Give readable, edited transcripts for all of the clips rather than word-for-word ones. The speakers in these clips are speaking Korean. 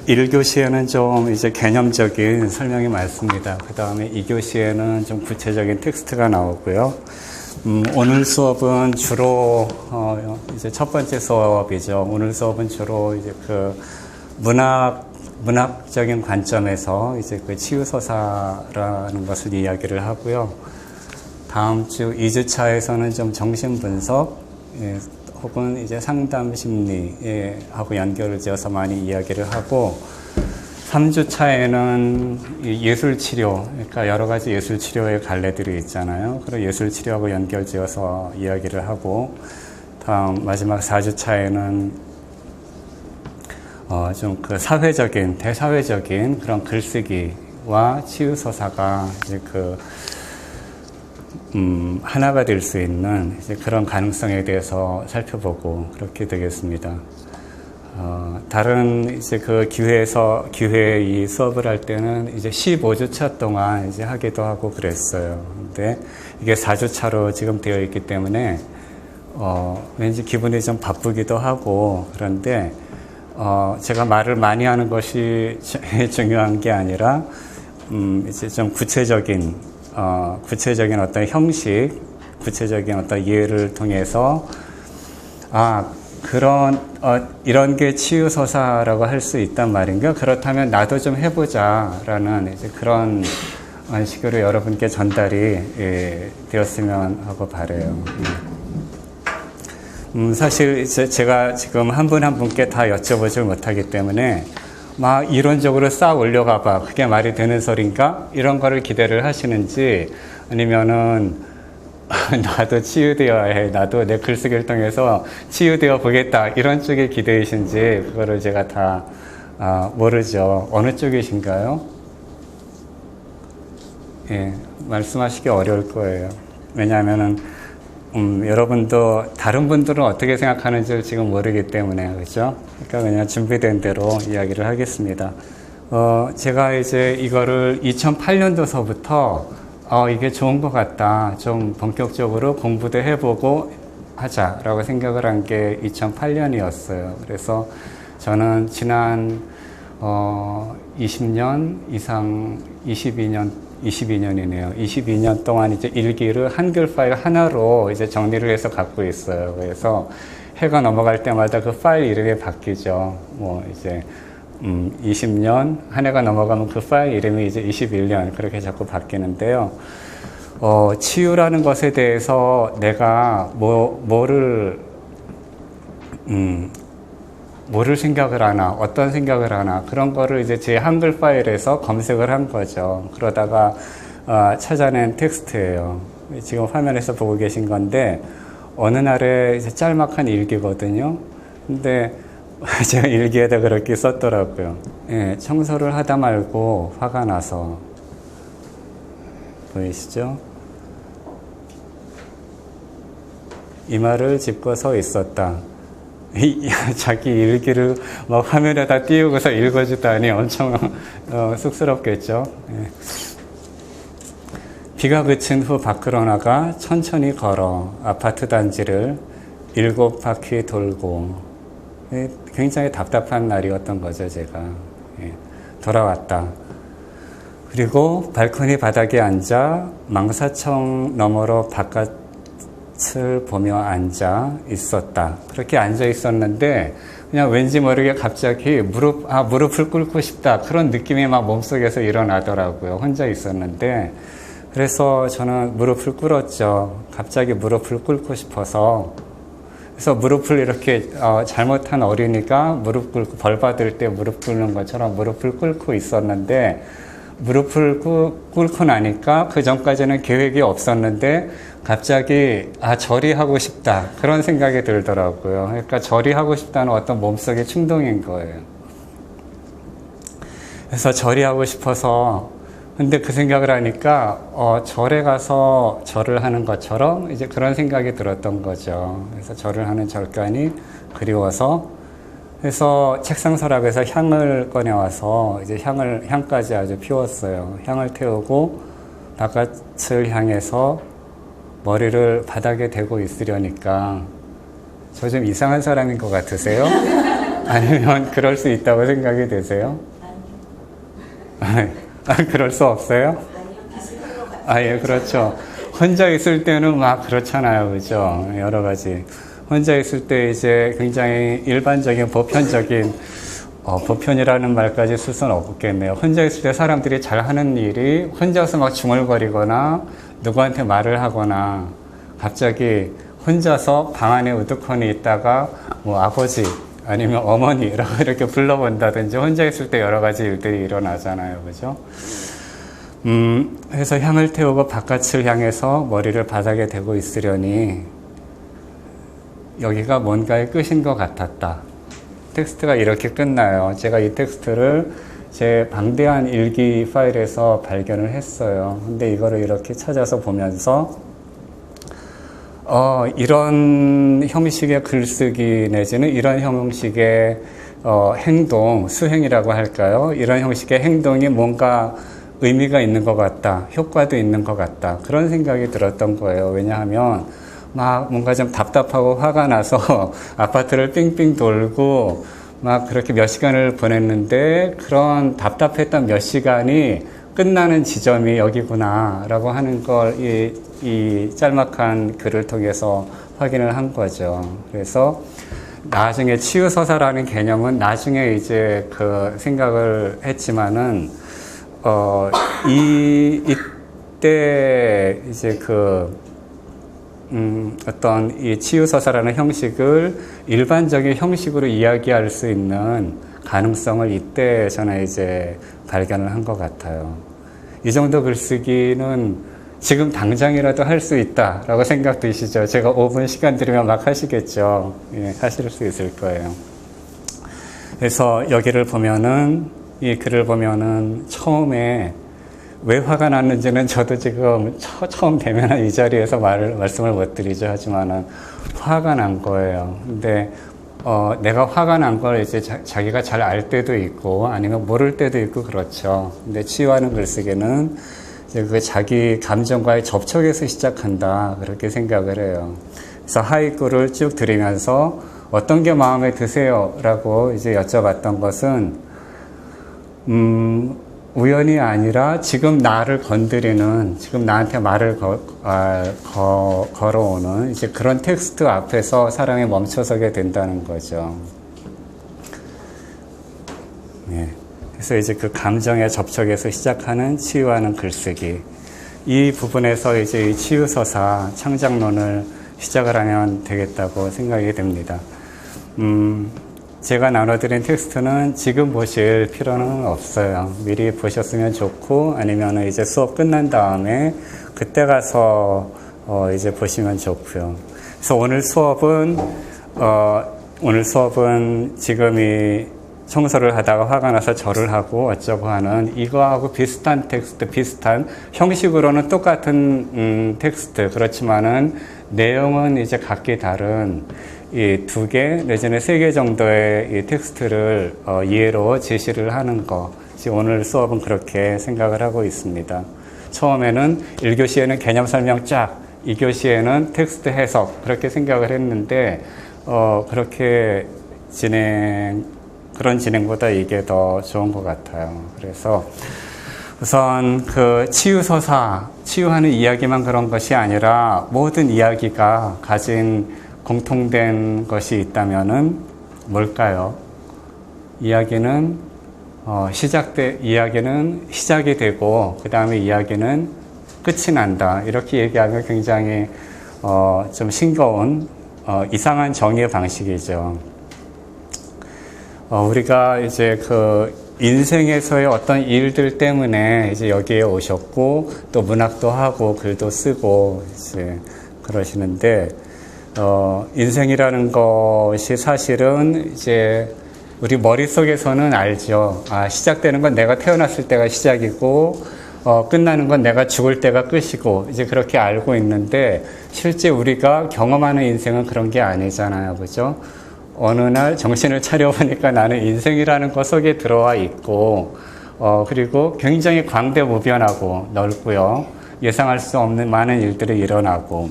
1교시에는 좀 이제 개념적인 설명이 많습니다. 그 다음에 2교시에는 좀 구체적인 텍스트가 나오고요. 오늘 수업은 주로, 이제 첫 번째 수업이죠. 오늘 수업은 주로 이제 그 문학적인 관점에서 이제 그 치유서사라는 것을 이야기를 하고요. 다음 주 2주차에서는 좀 정신분석, 혹은 이제 상담 심리하고 연결을 지어서 많이 이야기를 하고, 3주차에는 예술치료, 그러니까 여러 가지 예술치료의 갈래들이 있잖아요. 그런 예술치료하고 연결 지어서 이야기를 하고, 다음 마지막 4주차에는 좀 그 사회적인, 대사회적인 그런 글쓰기와 치유서사가 이제 하나가 될 수 있는 이제 그런 가능성에 대해서 살펴보고 그렇게 되겠습니다. 다른 이제 그 기회 이 수업을 할 때는 이제 15주차 동안 이제 하기도 하고 그랬어요. 근데 이게 4주차로 지금 되어 있기 때문에, 왠지 기분이 좀 바쁘기도 하고, 그런데, 제가 말을 많이 하는 것이 중요한 게 아니라, 이제 좀 구체적인 어떤 형식, 구체적인 어떤 이해를 통해서, 이런 게 치유서사라고 할 수 있단 말인가? 그렇다면 나도 좀 해보자라는 이제 그런 식으로 여러분께 전달이 되었으면 하고 바라요. 사실 이제 제가 지금 한 분 한 분께 다 여쭤보질 못하기 때문에 막 이론적으로 쌓아 올려가봐. 그게 말이 되는 소린가? 이런 거를 기대를 하시는지, 아니면은 나도 치유되어야 해. 나도 내 글쓰기를 통해서 치유되어 보겠다. 이런 쪽의 기대이신지 그거를 제가 다 모르죠. 어느 쪽이신가요? 예, 말씀하시기 어려울 거예요. 왜냐하면은 여러분도 다른 분들은 어떻게 생각하는지 지금 모르기 때문에, 그렇죠? 그러니까 그냥 준비된 대로 이야기를 하겠습니다. 제가 이제 이거를 2008년도서부터 이게 좋은 것 같다. 좀 본격적으로 공부도 해보고 하자라고 생각을 한 게 2008년이었어요. 그래서 저는 지난 20년 이상, 22년이네요. 22년 동안 이제 일기를 한글 파일 하나로 이제 정리를 해서 갖고 있어요. 그래서 해가 넘어갈 때마다 그 파일 이름이 바뀌죠. 뭐 이제 20년, 한 해가 넘어가면 그 파일 이름이 이제 21년, 그렇게 자꾸 바뀌는데요. 치유라는 것에 대해서 내가 뭐를 생각을 하나, 어떤 생각을 하나, 그런 거를 이제 제 한글 파일에서 검색을 한 거죠. 그러다가 찾아낸 텍스트예요. 지금 화면에서 보고 계신 건데, 어느 날에 이제 짤막한 일기거든요. 근데 제가 일기에다 그렇게 썼더라고요. 예, 청소를 하다 말고 화가 나서. 보이시죠? 이마를 짚고 서 있었다. 자기 일기를 막 화면에다 띄우고서 읽어주다니 엄청 쑥스럽겠죠. 예. 비가 그친 후 밖으로 나가 천천히 걸어 아파트 단지를 7바퀴 돌고, 굉장히 답답한 날이었던 거죠, 제가. 예, 돌아왔다. 그리고 발코니 바닥에 앉아 망사청 너머로 바깥을 보며 앉아 있었다. 그렇게 앉아 있었는데, 그냥 왠지 모르게 갑자기 무릎을 꿇고 싶다. 그런 느낌이 막 몸속에서 일어나더라고요. 혼자 있었는데. 그래서 저는 무릎을 꿇었죠. 갑자기 무릎을 꿇고 싶어서. 그래서 무릎을 이렇게 잘못한 어린이가 무릎 꿇고 벌 받을 때 무릎 꿇는 것처럼 무릎을 꿇고 있었는데, 무릎을 꿇고 나니까 그 전까지는 계획이 없었는데 갑자기 절이 하고 싶다, 그런 생각이 들더라고요. 그러니까 절이 하고 싶다는 어떤 몸속의 충동인 거예요. 그래서 절이 하고 싶어서, 근데 그 생각을 하니까 절에 가서 절을 하는 것처럼 이제 그런 생각이 들었던 거죠. 그래서 절을 하는 절간이 그리워서, 그래서 책상 서랍에서 향을 꺼내와서 이제 향까지 아주 피웠어요. 향을 태우고 바깥을 향해서 머리를 바닥에 대고 있으려니까, 저 좀 이상한 사람인 것 같으세요? 아니면 그럴 수 있다고 생각이 되세요? 그럴 수 없어요? 예, 그렇죠. 혼자 있을 때는 막 그렇잖아요. 그죠? 여러 가지. 혼자 있을 때 이제 굉장히 일반적인 보편적인, 보편이라는 말까지 쓸 수는 없겠네요. 혼자 있을 때 사람들이 잘 하는 일이 혼자서 막 중얼거리거나 누구한테 말을 하거나 갑자기 혼자서 방 안에 우두커니 있다가 뭐 아버지 아니면 어머니라고 이렇게 불러본다든지 혼자 있을 때 여러 가지 일들이 일어나잖아요. 그죠? 그래서 향을 태우고 바깥을 향해서 머리를 바닥에 대고 있으려니 여기가 뭔가의 끝인 것 같았다. 텍스트가 이렇게 끝나요. 제가 이 텍스트를 제 방대한 일기 파일에서 발견을 했어요. 근데 이거를 이렇게 찾아서 보면서 이런 형식의 글쓰기 내지는 이런 형식의 행동, 수행이라고 할까요? 이런 형식의 행동이 뭔가 의미가 있는 것 같다. 효과도 있는 것 같다. 그런 생각이 들었던 거예요. 왜냐하면 막 뭔가 좀 답답하고 화가 나서 아파트를 삥삥 돌고 막 그렇게 몇 시간을 보냈는데 그런 답답했던 몇 시간이 끝나는 지점이 여기구나 라고 하는 걸 이 짤막한 글을 통해서 확인을 한 거죠. 그래서 나중에 치유서사라는 개념은 나중에 이제 그 생각을 했지만은 이때 이제 어떤 이 치유서사라는 형식을 일반적인 형식으로 이야기할 수 있는 가능성을 이때 저는 이제 발견을 한 것 같아요. 이 정도 글쓰기는 지금 당장이라도 할 수 있다라고 생각 드시죠? 제가 5분 시간 드리면 막 하시겠죠? 예, 하실 수 있을 거예요. 그래서 여기를 보면은, 이 글을 보면은 처음에 왜 화가 났는지는 저도 지금 처음 대면한 이 자리에서 말씀을 못 드리죠. 하지만은 화가 난 거예요. 근데 내가 화가 난 걸 이제 자기가 잘 알 때도 있고 아니면 모를 때도 있고 그렇죠. 근데 치유하는 글쓰기는 이제 그 자기 감정과의 접촉에서 시작한다 그렇게 생각을 해요. 그래서 하이쿠를 쭉 들으면서 어떤 게 마음에 드세요? 라고 이제 여쭤봤던 것은 우연이 아니라 지금 나를 건드리는, 지금 나한테 말을 걸어오는 이제 그런 텍스트 앞에서 사랑에 멈춰서게 된다는 거죠. 네. 그래서 이제 그 감정의 접촉에서 시작하는 치유하는 글쓰기. 이 부분에서 이제 이 치유서사 창작론을 시작을 하면 되겠다고 생각이 됩니다. 제가 나눠드린 텍스트는 지금 보실 필요는 없어요. 미리 보셨으면 좋고, 아니면 이제 수업 끝난 다음에 그때 가서 이제 보시면 좋고요. 그래서 오늘 수업은 지금 이 청소를 하다가 화가 나서 절을 하고 어쩌고 하는 이거하고 비슷한 텍스트, 비슷한 형식으로는 똑같은 tex트 그렇지만은 내용은 이제 각기 다른 이 2개 내지는 3개 정도의 이 텍스트를 이해로 제시를 하는 거. 오늘 수업은 그렇게 생각을 하고 있습니다. 처음에는 1교시에는 개념 설명 쫙, 2교시에는 텍스트 해석 그렇게 생각을 했는데 그렇게 그런 진행보다 이게 더 좋은 것 같아요. 그래서 우선 그 치유서사, 치유하는 이야기만 그런 것이 아니라 모든 이야기가 가진 공통된 것이 있다면은 뭘까요? 이야기는 시작이 되고 그 다음에 이야기는 끝이 난다. 이렇게 얘기하면 굉장히 좀 싱거운 이상한 정의의 방식이죠. 우리가 이제 그 인생에서의 어떤 일들 때문에 이제 여기에 오셨고 또 문학도 하고 글도 쓰고 이제 그러시는데 인생이라는 것이 사실은 이제 우리 머릿속에서는 알죠. 시작되는 건 내가 태어났을 때가 시작이고 끝나는 건 내가 죽을 때가 끝이고 이제 그렇게 알고 있는데 실제 우리가 경험하는 인생은 그런 게 아니잖아요. 그죠? 어느 날 정신을 차려보니까 나는 인생이라는 것 속에 들어와 있고 그리고 굉장히 광대무변하고 넓고요. 예상할 수 없는 많은 일들이 일어나고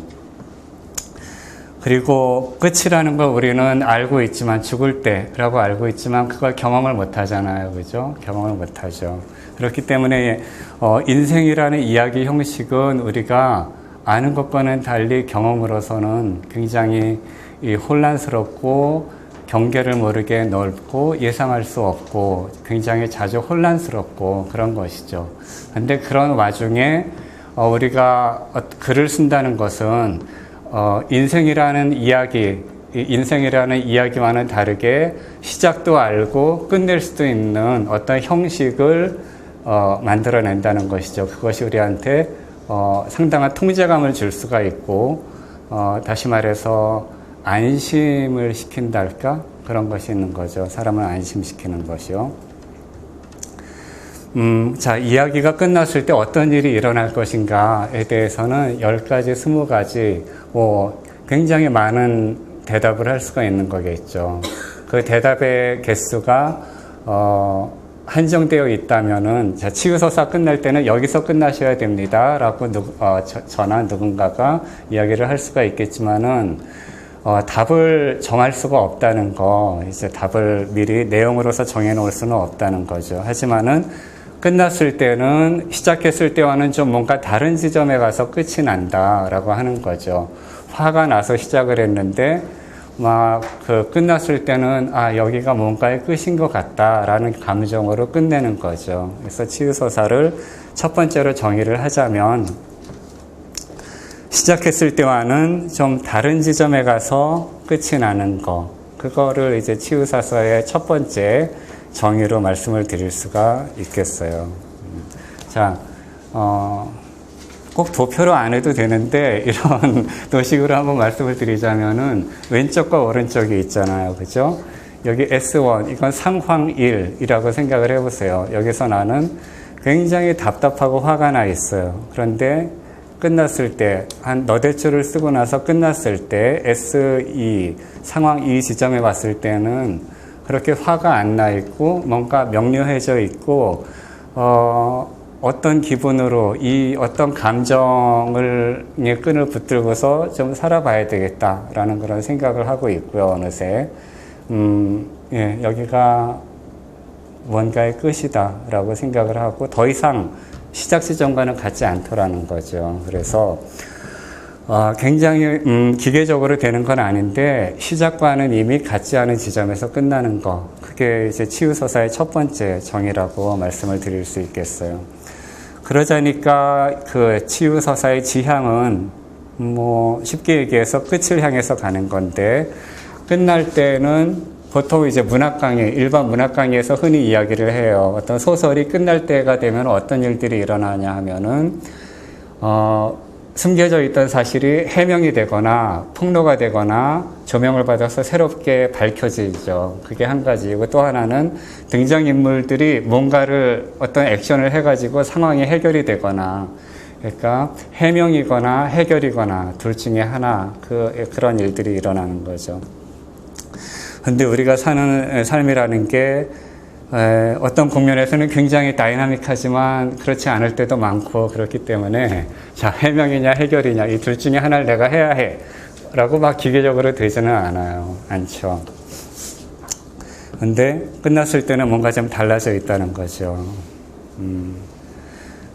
그리고 끝이라는 걸 우리는 알고 있지만, 죽을 때라고 알고 있지만 그걸 경험을 못 하잖아요. 그죠? 경험을 못 하죠. 그렇기 때문에 인생이라는 이야기 형식은 우리가 아는 것과는 달리 경험으로서는 굉장히 혼란스럽고 경계를 모르게 넓고 예상할 수 없고 굉장히 자주 혼란스럽고 그런 것이죠. 근데 그런 와중에 우리가 글을 쓴다는 것은 인생이라는 이야기와는 다르게 시작도 알고 끝낼 수도 있는 어떤 형식을 만들어낸다는 것이죠. 그것이 우리한테 상당한 통제감을 줄 수가 있고, 다시 말해서 안심을 시킨달까? 그런 것이 있는 거죠. 사람을 안심시키는 것이요. 자, 이야기가 끝났을 때 어떤 일이 일어날 것인가에 대해서는 10가지, 20가지, 굉장히 많은 대답을 할 수가 있는 거겠죠. 그 대답의 개수가, 한정되어 있다면은, 자, 치유서사 끝날 때는 여기서 끝나셔야 됩니다. 라고 저나 누군가가 이야기를 할 수가 있겠지만은, 답을 정할 수가 없다는 거, 이제 답을 미리 내용으로서 정해놓을 수는 없다는 거죠. 하지만은, 끝났을 때는 시작했을 때와는 좀 뭔가 다른 지점에 가서 끝이 난다라고 하는 거죠. 화가 나서 시작을 했는데 끝났을 때는 여기가 뭔가의 끝인 것 같다라는 감정으로 끝내는 거죠. 그래서 치유서사를 첫 번째로 정의를 하자면 시작했을 때와는 좀 다른 지점에 가서 끝이 나는 거, 그거를 이제 치유서사의 첫 번째 정의로 말씀을 드릴 수가 있겠어요. 자, 꼭 도표로 안 해도 되는데 이런 도식으로 한번 말씀을 드리자면은 왼쪽과 오른쪽이 있잖아요. 그죠? 여기 S1, 이건 상황1이라고 생각을 해보세요. 여기서 나는 굉장히 답답하고 화가 나 있어요. 그런데 끝났을 때, 한 너댓 줄을 쓰고 나서 끝났을 때 S2, 상황 2 지점에 왔을 때는 그렇게 화가 안 나 있고 뭔가 명료해져 있고 어떤 기분으로 이 어떤 감정을 끈을 붙들고서 좀 살아봐야 되겠다라는 그런 생각을 하고 있고요. 어느새 여기가 뭔가의 끝이다라고 생각을 하고 더 이상 시작 지점과는 같지 않더라는 거죠. 그래서 굉장히 기계적으로 되는 건 아닌데 시작과는 이미 같지 않은 지점에서 끝나는 거, 그게 이제 치유서사의 첫 번째 정의라고 말씀을 드릴 수 있겠어요. 그러자니까 그 치유서사의 지향은 쉽게 얘기해서 끝을 향해서 가는 건데, 끝날 때는 보통 이제 문학 강의, 일반 문학 강의에서 흔히 이야기를 해요. 어떤 소설이 끝날 때가 되면 어떤 일들이 일어나냐 하면은 숨겨져 있던 사실이 해명이 되거나 폭로가 되거나 조명을 받아서 새롭게 밝혀지죠. 그게 한 가지이고, 또 하나는 등장인물들이 뭔가를 어떤 액션을 해가지고 상황이 해결이 되거나, 그러니까 해명이거나 해결이거나 둘 중에 하나, 그런 일들이 일어나는 거죠. 근데 우리가 사는 삶이라는 게 어떤 국면에서는 굉장히 다이나믹하지만 그렇지 않을 때도 많고, 그렇기 때문에 자, 해명이냐 해결이냐 이 둘 중에 하나를 내가 해야 해 라고 막 기계적으로 되지는 않죠. 근데 끝났을 때는 뭔가 좀 달라져 있다는 거죠.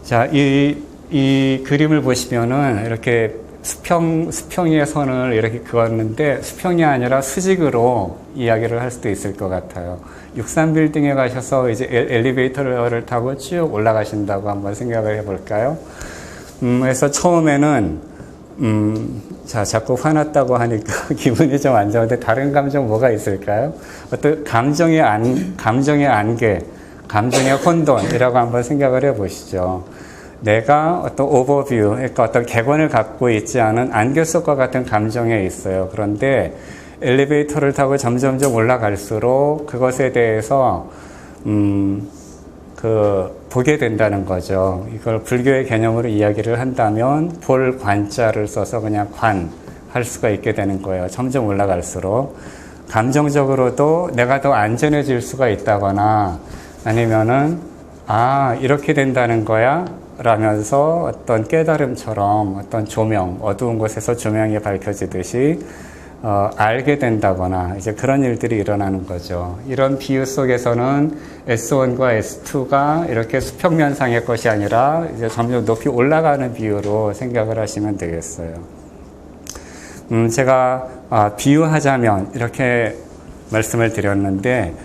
자, 이 그림을 보시면은 이렇게 수평 위에 선을 이렇게 그었는데, 수평이 아니라 수직으로 이야기를 할 수도 있을 것 같아요. 63빌딩에 가셔서 이제 엘리베이터를 타고 쭉 올라가신다고 한번 생각을 해볼까요? 그래서 처음에는, 자, 자꾸 화났다고 하니까 기분이 좀 안 좋은데, 다른 감정 뭐가 있을까요? 어떤 감정의 안개, 감정의 혼돈이라고 한번 생각을 해보시죠. 내가 어떤 오버뷰, 그러니까 어떤 객관을 갖고 있지 않은 안개 속과 같은 감정에 있어요. 그런데 엘리베이터를 타고 점점점 올라갈수록 그것에 대해서 보게 된다는 거죠. 이걸 불교의 개념으로 이야기를 한다면 볼 관자를 써서 그냥 관할 수가 있게 되는 거예요. 점점 올라갈수록 감정적으로도 내가 더 안전해질 수가 있다거나, 아니면은 이렇게 된다는 거야 라면서 어떤 깨달음처럼 어떤 조명, 어두운 곳에서 조명이 밝혀지듯이 알게 된다거나 이제 그런 일들이 일어나는 거죠. 이런 비유 속에서는 S1과 S2가 이렇게 수평면상의 것이 아니라 이제 점점 높이 올라가는 비유로 생각을 하시면 되겠어요. 제가 비유하자면 이렇게 말씀을 드렸는데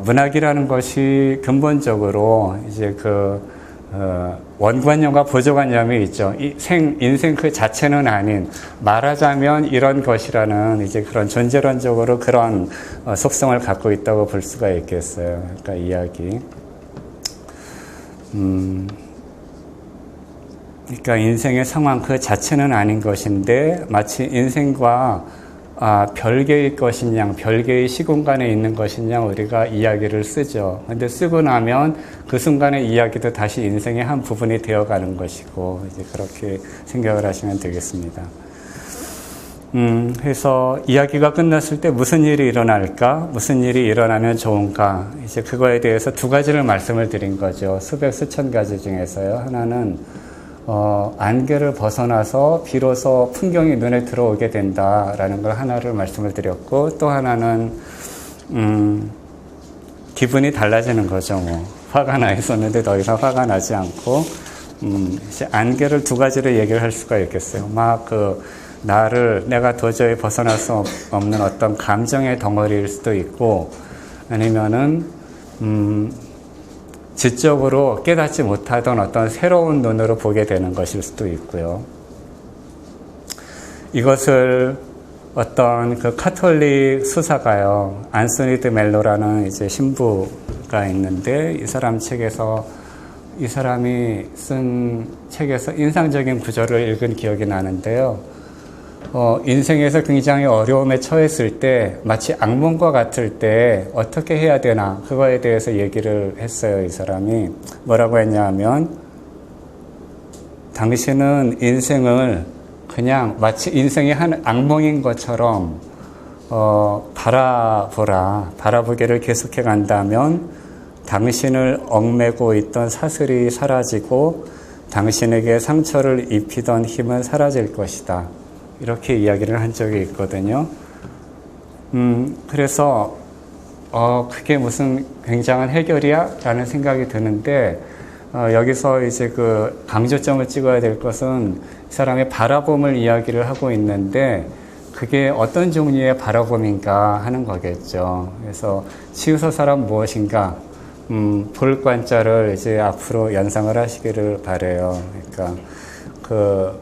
문학이라는 것이 근본적으로 이제 원관념과 보조관념이 있죠. 인생 그 자체는 아닌, 말하자면 이런 것이라는 이제 그런 존재론적으로 그런 속성을 갖고 있다고 볼 수가 있겠어요. 그러니까 이야기. 그러니까 인생의 상황 그 자체는 아닌 것인데 마치 인생과 별개의 것인 양, 별개의 시공간에 있는 것인 양 우리가 이야기를 쓰죠. 근데 쓰고 나면 그 순간의 이야기도 다시 인생의 한 부분이 되어가는 것이고, 이제 그렇게 생각을 하시면 되겠습니다. 그래서 이야기가 끝났을 때 무슨 일이 일어날까? 무슨 일이 일어나면 좋은가? 이제 그거에 대해서 두 가지를 말씀을 드린 거죠. 수백 수천 가지 중에서요. 하나는 안개를 벗어나서 비로소 풍경이 눈에 들어오게 된다라는 걸 하나를 말씀을 드렸고, 또 하나는 기분이 달라지는 거죠. 화가 나 있었는데 더 이상 화가 나지 않고, 이제 안개를 두 가지로 얘기를 할 수가 있겠어요. 내가 도저히 벗어날 수 없는 어떤 감정의 덩어리일 수도 있고, 아니면은 지적으로 깨닫지 못하던 어떤 새로운 눈으로 보게 되는 것일 수도 있고요. 이것을 어떤 그 카톨릭 수사가요, 안소니 드 멜로라는 이제 신부가 있는데, 이 사람이 쓴 책에서 인상적인 구절을 읽은 기억이 나는데요. 인생에서 굉장히 어려움에 처했을 때, 마치 악몽과 같을 때 어떻게 해야 되나, 그거에 대해서 얘기를 했어요. 이 사람이 뭐라고 했냐 하면, 당신은 인생을 그냥 마치 인생이 한 악몽인 것처럼 바라보기를 계속해 간다면 당신을 얽매고 있던 사슬이 사라지고 당신에게 상처를 입히던 힘은 사라질 것이다. 이렇게 이야기를 한 적이 있거든요. 그래서 그게 무슨 굉장한 해결이야? 라는 생각이 드는데, 여기서 이제 그 강조점을 찍어야 될 것은 이 사람의 바라봄을 이야기를 하고 있는데, 그게 어떤 종류의 바라봄인가 하는 거겠죠. 그래서 치유서사란 무엇인가? 볼 관자를 이제 앞으로 연상을 하시기를 바라요. 그러니까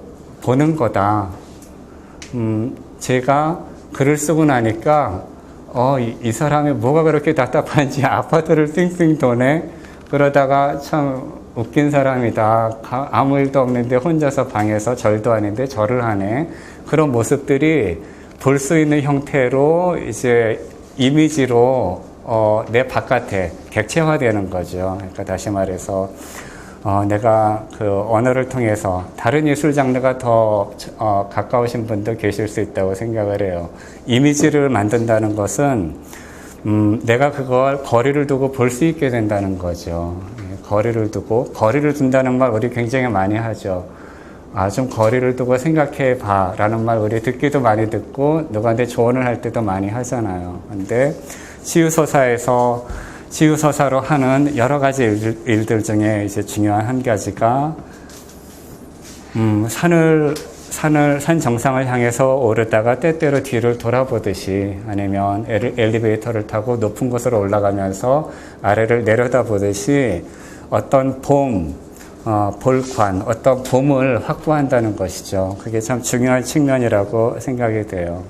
보는 거다. 제가 글을 쓰고 나니까 이 사람이 뭐가 그렇게 답답한지 아파트를 띵띵 도네. 그러다가 참 웃긴 사람이다. 아무 일도 없는데 혼자서 방에서 절도 아닌데 절을 하네. 그런 모습들이 볼 수 있는 형태로 이제 이미지로 내 바깥에 객체화되는 거죠. 그러니까 다시 말해서 내가 그 언어를 통해서 다른 예술 장르가 더 가까우신 분도 계실 수 있다고 생각을 해요. 이미지를 만든다는 것은 내가 그걸 거리를 두고 볼 수 있게 된다는 거죠. 거리를 둔다는 말 우리 굉장히 많이 하죠. 좀 거리를 두고 생각해 봐 라는 말 우리 듣기도 많이 듣고 누구한테 조언을 할 때도 많이 하잖아요. 근데 치유서사로 하는 여러 가지 일들 중에 이제 중요한 한 가지가 산 정상을 향해서 오르다가 때때로 뒤를 돌아보듯이, 아니면 엘리베이터를 타고 높은 곳으로 올라가면서 아래를 내려다보듯이 어떤 볼관, 어떤 봄을 확보한다는 것이죠. 그게 참 중요한 측면이라고 생각이 돼요.